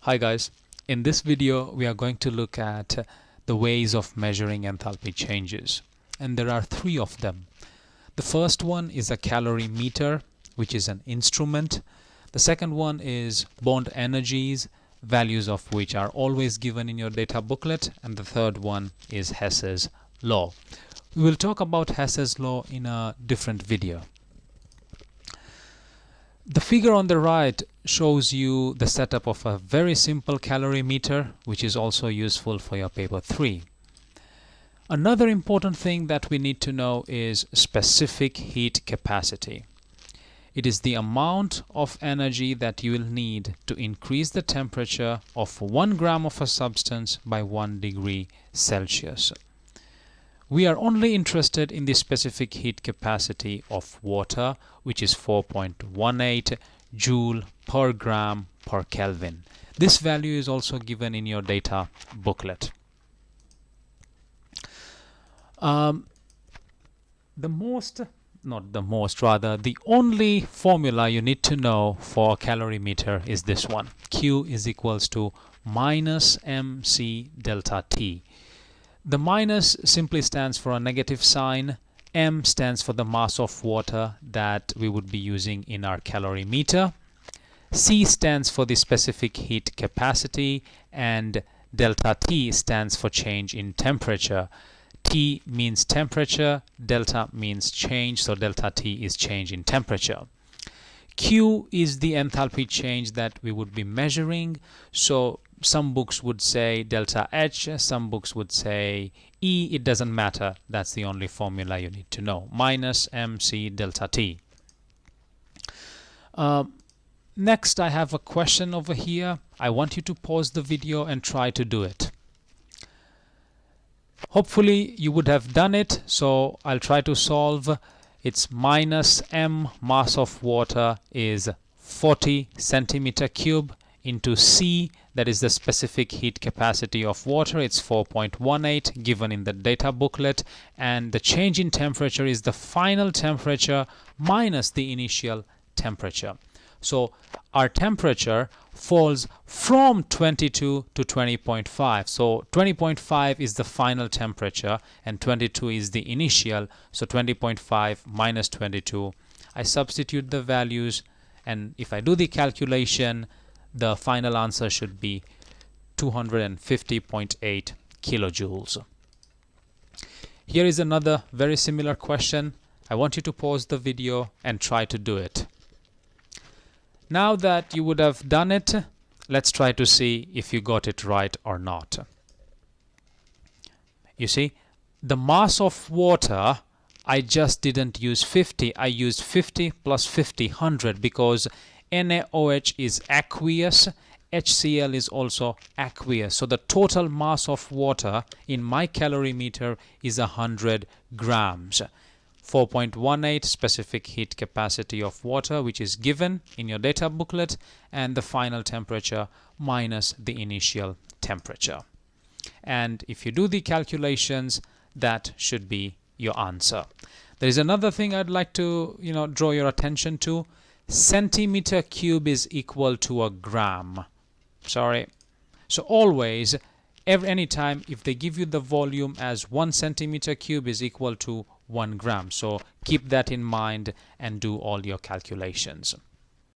Hi guys, in this video we are going to look at the ways of measuring enthalpy changes, and there are three of them. The first one is a calorimeter, which is an instrument. The second one is bond energies, values of which are always given in your data booklet, and the third one is Hess's law. We will talk about Hess's law in a different video. The figure on the right shows you the setup of a very simple calorimeter, which is also useful for your paper 3. Another important thing that we need to know is specific heat capacity. It is the amount of energy that you will need to increase the temperature of 1 gram of a substance by 1 degree Celsius. We are only interested in the specific heat capacity of water, which is 4.18 joule per gram per Kelvin. This value is also given in your data booklet. The only formula you need to know for a calorimeter is this one. Q is equals to minus mc delta T. The minus simply stands for a negative sign. M stands for the mass of water that we would be using in our calorimeter. C stands for the specific heat capacity, and delta T stands for change in temperature. T means temperature, delta means change, so delta T is change in temperature. Q is the enthalpy change that we would be measuring, so some books would say delta H, some books would say E. It doesn't matter. That's the only formula you need to know. Minus mc delta T. Next, I have a question over here. I want you to pause the video and try to do it. Hopefully you would have done it, so I'll try to solve. It's minus m mass of water is 40 centimeter cube into C, that is the specific heat capacity of water. It's 4.18 given in the data booklet, and the change in temperature is the final temperature minus the initial temperature. So our temperature falls from 22 to 20.5. So 20.5 is the final temperature and 22 is the initial. So 20.5 minus 22. I substitute the values, and if I do the calculation, the final answer should be 250.8 kilojoules. Here is another very similar question. I want you to pause the video and try to do it. Now that you would have done it, let's try to see if you got it right or not. You see, the mass of water, I just didn't use 50. I used 50 plus 50, 100, because NaOH is aqueous, HCl is also aqueous. So the total mass of water in my calorimeter is 100 grams. 4.18 specific heat capacity of water, which is given in your data booklet, and the final temperature minus the initial temperature. And if you do the calculations, that should be your answer. There is another thing I'd like to draw your attention to. Centimeter cube is equal to a gram. Sorry. So always, anytime, if they give you the volume as 1 centimeter cube is equal to 1 gram. So keep that in mind and do all your calculations.